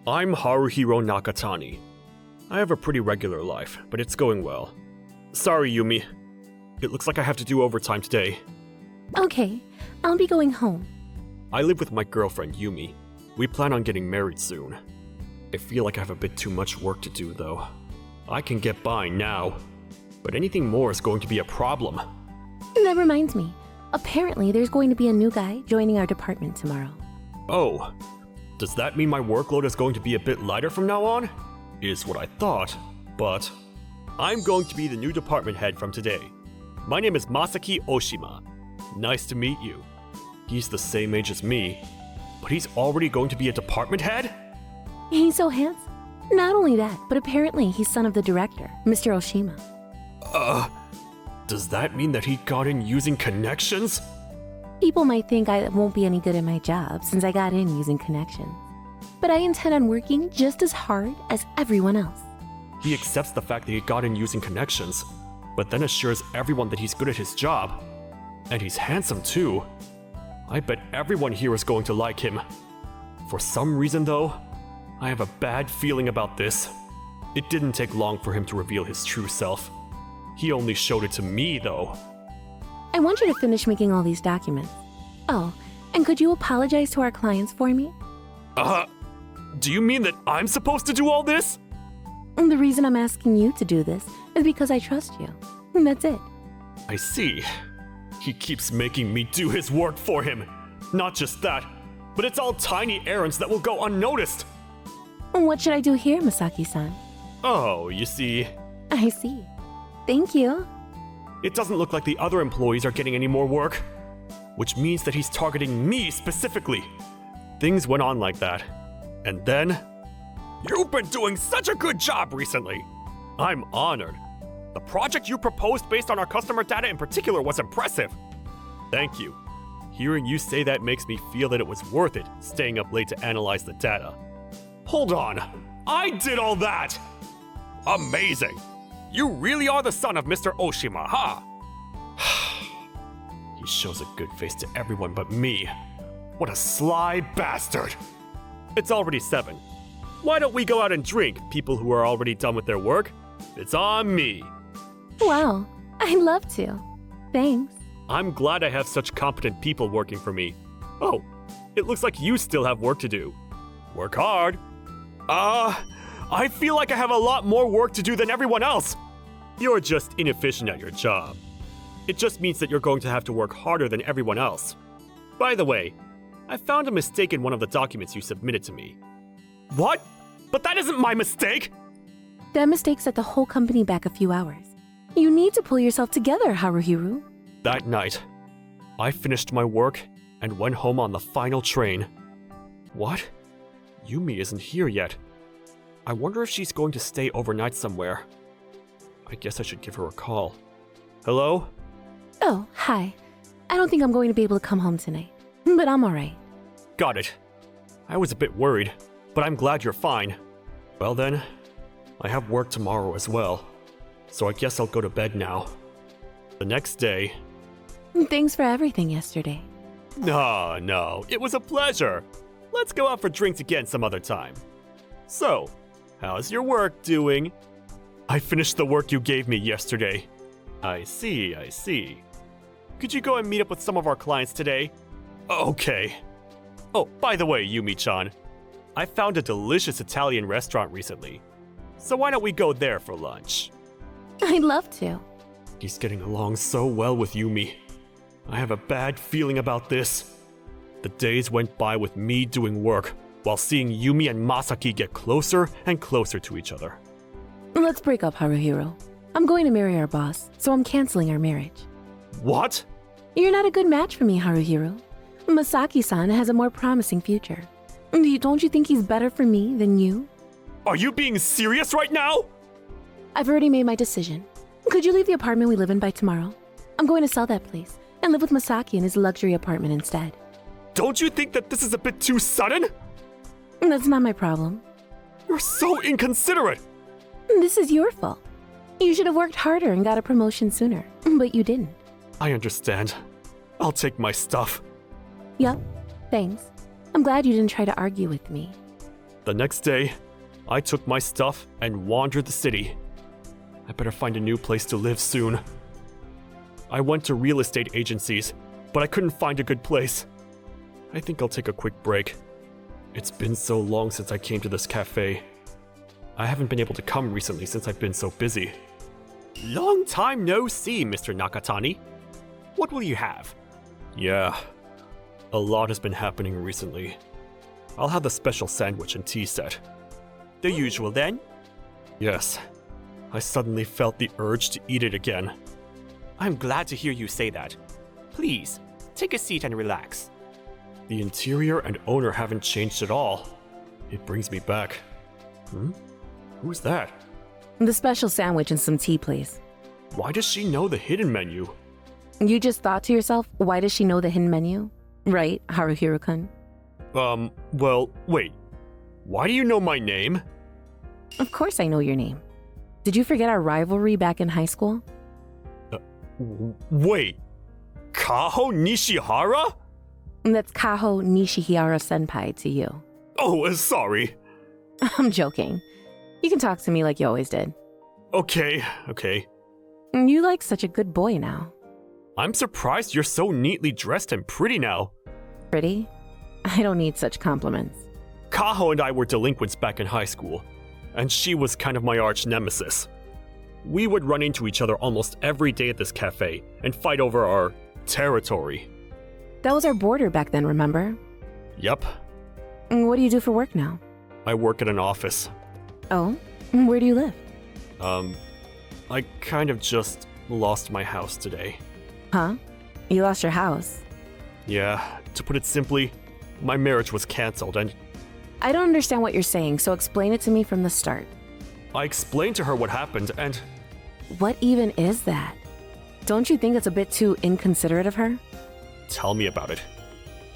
I'm Haruhiro Nakatani. I have a pretty regular life, but it's going well. Sorry, Yumi. It looks like I have to do overtime today. Okay, I'll be going home. I live with my girlfriend, Yumi. We plan on getting married soon. I feel like I have a bit too much work to do, though. I can get by now, but anything more is going to be a problem. That reminds me. Apparently, there's going to be a new guy joining our department tomorrow. Oh, does that mean my workload is going to be a bit lighter from now on? Is what I thought, but I'm going to be the new department head from today. My name is Masaki Oshima. Nice to meet you. He's the same age as me, but he's already going to be a department head? He's so handsome. Not only that, but apparently he's son of the director, Mr. Oshima. Does that mean that he got in using connections? People might think I won't be any good at my job since I got in using connections. But I intend on working just as hard as everyone else. He accepts the fact that he got in using connections, but then assures everyone that he's good at his job. And he's handsome too. I bet everyone here is going to like him. For some reason though, I have a bad feeling about this. It didn't take long for him to reveal his true self. He only showed it to me though. I want you to finish making all these documents. Oh, and could you apologize to our clients for me? Do you mean that I'm supposed to do all this? The reason I'm asking you to do this is because I trust you. And that's it. I see. He keeps making me do his work for him. Not just that, but it's all tiny errands that will go unnoticed. What should I do here, Masaki-san? Oh, you see. I see. Thank you. It doesn't look like the other employees are getting any more work, which means that he's targeting me specifically. Things went on like that. And then... You've been doing such a good job recently. I'm honored. The project you proposed based on our customer data in particular was impressive. Thank you. Hearing you say that makes me feel that it was worth it staying up late to analyze the data. Hold on. I did all that! Amazing! You really are the son of Mr. Oshima, huh? He shows a good face to everyone but me. What a sly bastard! It's already 7. Why don't we go out and drink, people who are already done with their work? It's on me. Wow, I'd love to. Thanks. I'm glad I have such competent people working for me. Oh, it looks like you still have work to do. Work hard. I feel like I have a lot more work to do than everyone else. You're just inefficient at your job. It just means that you're going to have to work harder than everyone else. By the way, I found a mistake in one of the documents you submitted to me. What? But that isn't my mistake! That mistake set the whole company back a few hours. You need to pull yourself together, Haruhiro. That night, I finished my work and went home on the final train. What? Yumi isn't here yet. I wonder if she's going to stay overnight somewhere. I guess I should give her a call. Hello? Oh, hi. I don't think I'm going to be able to come home tonight, but I'm alright. Got it. I was a bit worried, but I'm glad you're fine. Well then, I have work tomorrow as well, so I guess I'll go to bed now. The next day... Thanks for everything yesterday. No, it was a pleasure. Let's go out for drinks again some other time. So, how's your work doing? I finished the work you gave me yesterday. I see. Could you go and meet up with some of our clients today? Okay. Oh, by the way, Yumi-chan, I found a delicious Italian restaurant recently. So why don't we go there for lunch? I'd love to. He's getting along so well with Yumi. I have a bad feeling about this. The days went by with me doing work, while seeing Yumi and Masaki get closer and closer to each other. Let's break up, Haruhiro. I'm going to marry our boss, so I'm canceling our marriage. What? You're not a good match for me, Haruhiro. Masaki-san has a more promising future. Don't you think he's better for me than you? Are you being serious right now? I've already made my decision. Could you leave the apartment we live in by tomorrow? I'm going to sell that place and live with Masaki in his luxury apartment instead. Don't you think that this is a bit too sudden? That's not my problem. You're so inconsiderate. This is your fault. You should have worked harder and got a promotion sooner, but you didn't. I understand. I'll take my stuff. Yup, thanks. I'm glad you didn't try to argue with me. The next day, I took my stuff and wandered the city. I better find a new place to live soon. I went to real estate agencies, but I couldn't find a good place. I think I'll take a quick break. It's been so long since I came to this cafe. I haven't been able to come recently since I've been so busy. Long time no see, Mr. Nakatani. What will you have? Yeah, a lot has been happening recently. I'll have the special sandwich and tea set. The usual then? Yes. I suddenly felt the urge to eat it again. I'm glad to hear you say that. Please, take a seat and relax. The interior and owner haven't changed at all. It brings me back. Who's that? The special sandwich and some tea, please. Why does she know the hidden menu? You just thought to yourself, why does she know the hidden menu? Right, Haruhiro-kun? Well, wait. Why do you know my name? Of course I know your name. Did you forget our rivalry back in high school? Wait. Kaho Nishihara? That's Kaho Nishihara-senpai to you. Oh, sorry. I'm joking. You can talk to me like you always did. Okay. You like such a good boy now. I'm surprised you're so neatly dressed and pretty now. Pretty? I don't need such compliments. Kaho and I were delinquents back in high school, and she was kind of my arch nemesis. We would run into each other almost every day at this cafe and fight over our territory. That was our border back then, remember? Yep. What do you do for work now? I work at an office. Oh? Where do you live? I kind of just lost my house today. Huh? You lost your house? Yeah, to put it simply, my marriage was cancelled and I don't understand what you're saying, so explain it to me from the start. I explained to her what happened and... What even is that? Don't you think it's a bit too inconsiderate of her? Tell me about it.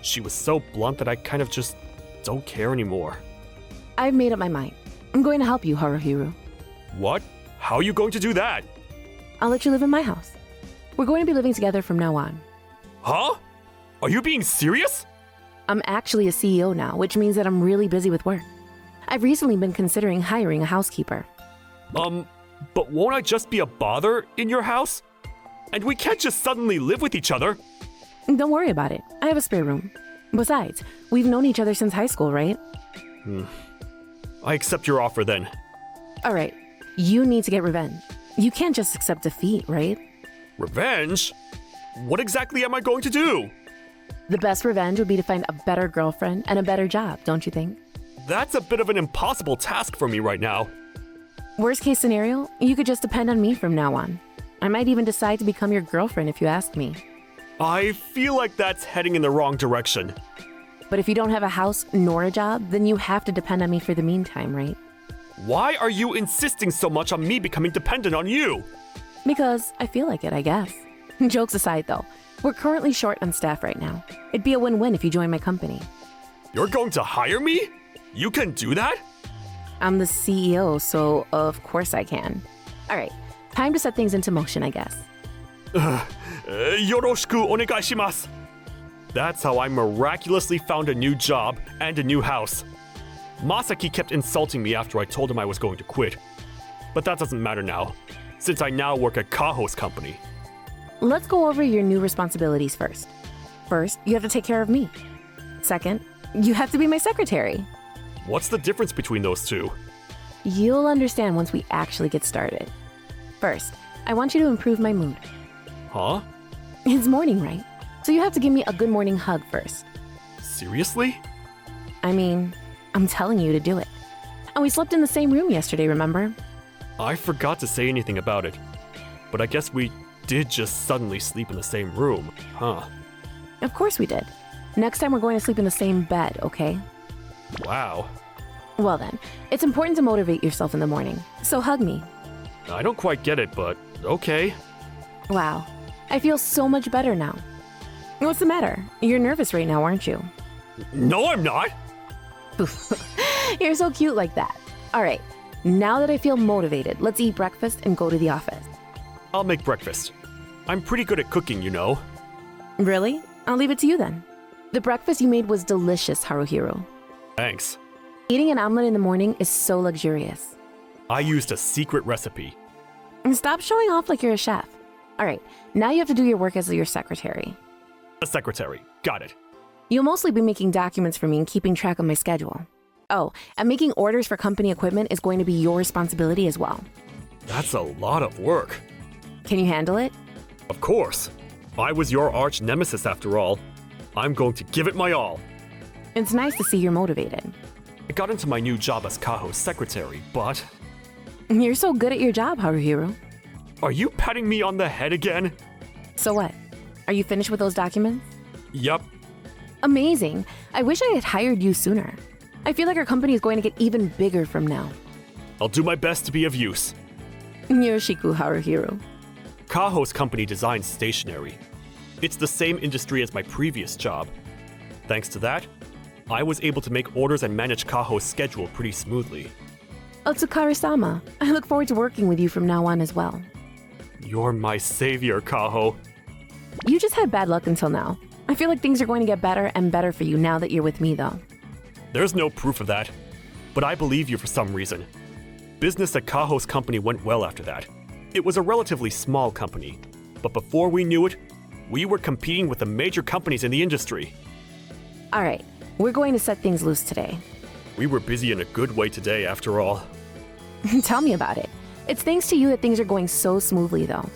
She was so blunt that I kind of just don't care anymore. I've made up my mind. I'm going to help you, Haruhiro. What? How are you going to do that? I'll let you live in my house. We're going to be living together from now on. Huh? Are you being serious? I'm actually a CEO now, which means that I'm really busy with work. I've recently been considering hiring a housekeeper. But won't I just be a bother in your house? And we can't just suddenly live with each other. Don't worry about it. I have a spare room. Besides, we've known each other since high school, right? I accept your offer then. All right. You need to get revenge. You can't just accept defeat, right? Revenge? What exactly am I going to do? The best revenge would be to find a better girlfriend and a better job, don't you think? That's a bit of an impossible task for me right now. Worst case scenario, you could just depend on me from now on. I might even decide to become your girlfriend if you ask me. I feel like that's heading in the wrong direction. But if you don't have a house nor a job, then you have to depend on me for the meantime, right? Why are you insisting so much on me becoming dependent on you? Because I feel like it, I guess. Jokes aside, though, we're currently short on staff right now. It'd be a win-win if you join my company. You're going to hire me? You can do that? I'm the CEO, so of course I can. All right, time to set things into motion, I guess. Yoroshiku onegaishimasu. That's how I miraculously found a new job and a new house. Masaki kept insulting me after I told him I was going to quit. But that doesn't matter now, since I now work at Kaho's company. Let's go over your new responsibilities first. First, you have to take care of me. Second, you have to be my secretary. What's the difference between those two? You'll understand once we actually get started. First, I want you to improve my mood. Huh? It's morning, right? So you have to give me a good morning hug first. Seriously? I mean, I'm telling you to do it. And we slept in the same room yesterday, remember? I forgot to say anything about it. But I guess we did just suddenly sleep in the same room, huh? Of course we did. Next time we're going to sleep in the same bed, okay? Wow. Well then, it's important to motivate yourself in the morning. So hug me. I don't quite get it, but okay. Wow. I feel so much better now. What's the matter? You're nervous right now, aren't you? No, I'm not! You're so cute like that. All right. Now that I feel motivated, let's eat breakfast and go to the office. I'll make breakfast. I'm pretty good at cooking, you know. Really? I'll leave it to you then. The breakfast you made was delicious, Haruhiro. Thanks. Eating an omelet in the morning is so luxurious. I used a secret recipe. And stop showing off like you're a chef. All right, now you have to do your work as your secretary. A secretary. Got it. You'll mostly be making documents for me and keeping track of my schedule. Oh, and making orders for company equipment is going to be your responsibility as well. That's a lot of work. Can you handle it? Of course. I was your arch nemesis after all. I'm going to give it my all. It's nice to see you're motivated. I got into my new job as Kaho's secretary, but... You're so good at your job, Haruhiro. Are you patting me on the head again? So what? Are you finished with those documents? Yup. Amazing. I wish I had hired you sooner. I feel like our company is going to get even bigger from now. I'll do my best to be of use. Yoroshiku, Haruhiro. Kaho's company designs stationery. It's the same industry as my previous job. Thanks to that, I was able to make orders and manage Kaho's schedule pretty smoothly. Otsukare-sama, I look forward to working with you from now on as well. You're my savior, Kaho. You just had bad luck until now. I feel like things are going to get better and better for you now that you're with me, though. There's no proof of that, but I believe you for some reason. Business at Kaho's company went well after that. It was a relatively small company, but before we knew it, we were competing with the major companies in the industry. All right, we're going to set things loose today. We were busy in a good way today, after all. Tell me about it. It's thanks to you that things are going so smoothly, though.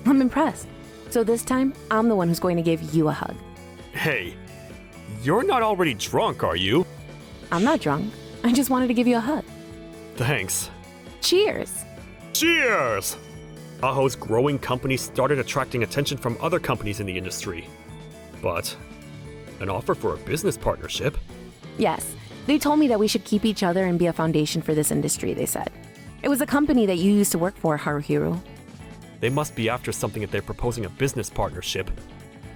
I'm impressed. So this time, I'm the one who's going to give you a hug. Hey, you're not already drunk, are you? I'm not drunk. I just wanted to give you a hug. Thanks. Cheers! Cheers! Kaho's growing company started attracting attention from other companies in the industry. But an offer for a business partnership? Yes, they told me that we should keep each other and be a foundation for this industry, they said. It was a company that you used to work for, Haruhiro. They must be after something if they're proposing a business partnership.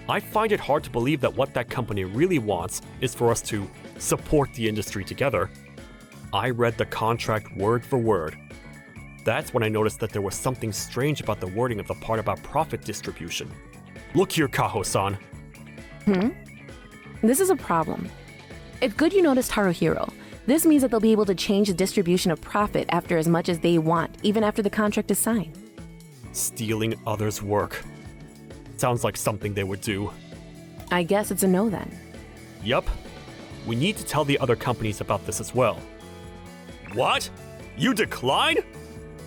I find it hard to believe that what that company really wants is for us to support the industry together. I read the contract word for word. That's when I noticed that there was something strange about the wording of the part about profit distribution. Look here, Kaho-san. This is a problem. It's good you noticed, Haruhiro. This means that they'll be able to change the distribution of profit after as much as they want, even after the contract is signed. Stealing others' work. Sounds like something they would do. I guess it's a no then. Yup. We need to tell the other companies about this as well. What? You decline?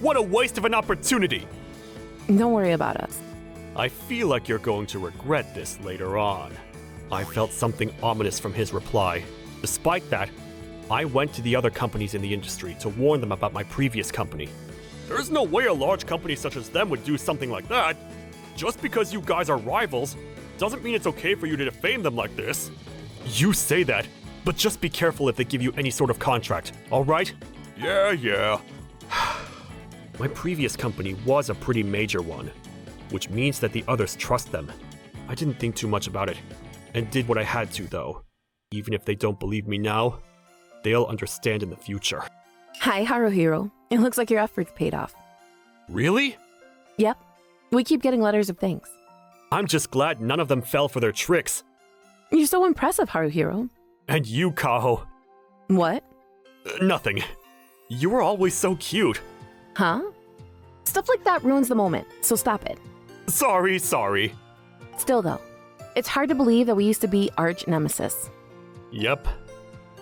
What a waste of an opportunity! Don't worry about us. I feel like you're going to regret this later on. I felt something ominous from his reply. Despite that, I went to the other companies in the industry to warn them about my previous company. There's no way a large company such as them would do something like that. Just because you guys are rivals doesn't mean it's okay for you to defame them like this. You say that, but just be careful if they give you any sort of contract, alright? Yeah. My previous company was a pretty major one, which means that the others trust them. I didn't think too much about it, and did what I had to, though. Even if they don't believe me now, they'll understand in the future. Hi, Haruhiro. It looks like your efforts paid off. Really? Yep. We keep getting letters of thanks. I'm just glad none of them fell for their tricks. You're so impressive, Haruhiro. And you, Kaho. What? Nothing. You were always so cute. Huh? Stuff like that ruins the moment, so stop it. Sorry. Still though, it's hard to believe that we used to be arch nemesis. Yep.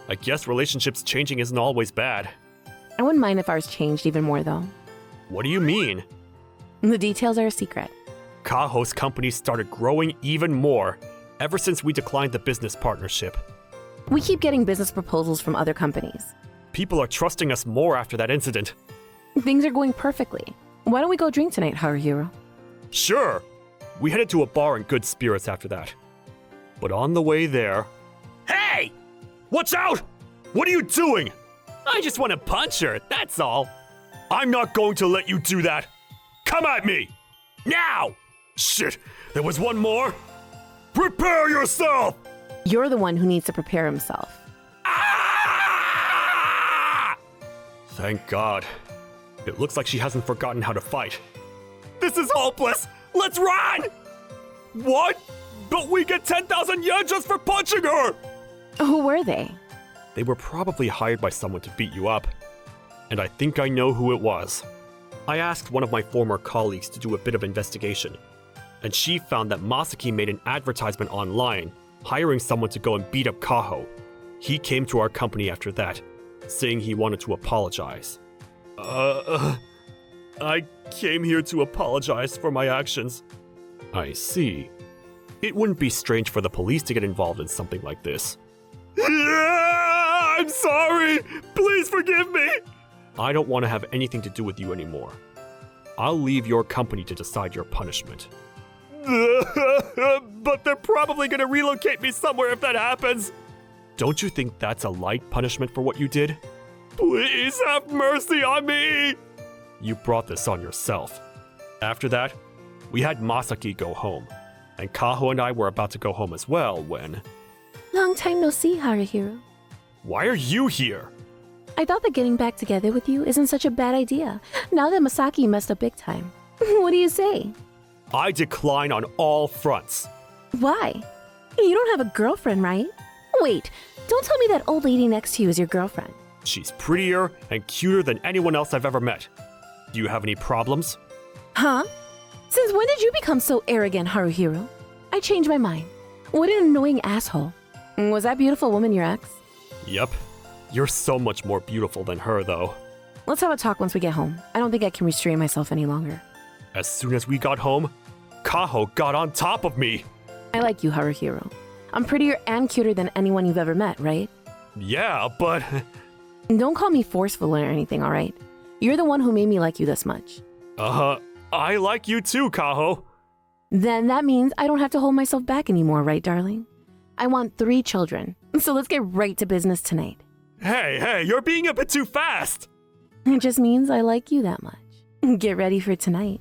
I guess relationships changing isn't always bad. I wouldn't mind if ours changed even more though. What do you mean? The details are a secret. Kaho's company started growing even more ever since we declined the business partnership. We keep getting business proposals from other companies. People are trusting us more after that incident. Things are going perfectly. Why don't we go drink tonight, Haruhiro? Sure. We headed to a bar in good spirits after that. But on the way there... Hey! Watch out! What are you doing? I just want to punch her, that's all. I'm not going to let you do that. Come at me! Now! Shit, there was one more. Prepare yourself! You're the one who needs to prepare himself. Ah! Thank God. It looks like she hasn't forgotten how to fight. This is hopeless! Let's run! What? But we get 10,000 yen just for punching her! Who were they? They were probably hired by someone to beat you up. And I think I know who it was. I asked one of my former colleagues to do a bit of investigation, and she found that Masaki made an advertisement online, hiring someone to go and beat up Kaho. He came to our company after that, saying he wanted to apologize. I came here to apologize for my actions. I see. It wouldn't be strange for the police to get involved in something like this. I'm sorry! Please forgive me! I don't want to have anything to do with you anymore. I'll leave your company to decide your punishment. But they're probably gonna relocate me somewhere if that happens! Don't you think that's a light punishment for what you did? Please have mercy on me! You brought this on yourself. After that, we had Masaki go home, and Kaho and I were about to go home as well when... Long time no see, Haruhiro. Why are you here? I thought that getting back together with you isn't such a bad idea, now that Masaki messed up big time. What do you say? I decline on all fronts. Why? You don't have a girlfriend, right? Wait, don't tell me that old lady next to you is your girlfriend. She's prettier and cuter than anyone else I've ever met. Do you have any problems? Huh? Since when did you become so arrogant, Haruhiro? I changed my mind. What an annoying asshole. Was that beautiful woman your ex? Yep. You're so much more beautiful than her, though. Let's have a talk once we get home. I don't think I can restrain myself any longer. As soon as we got home, Kaho got on top of me. I like you, Haruhiro. I'm prettier and cuter than anyone you've ever met, right? Yeah, but... Don't call me forceful or anything, alright? You're the one who made me like you this much. I like you too, Kaho. Then that means I don't have to hold myself back anymore, right, darling? I want 3 children, so let's get right to business tonight. Hey, you're being a bit too fast! It just means I like you that much. Get ready for tonight.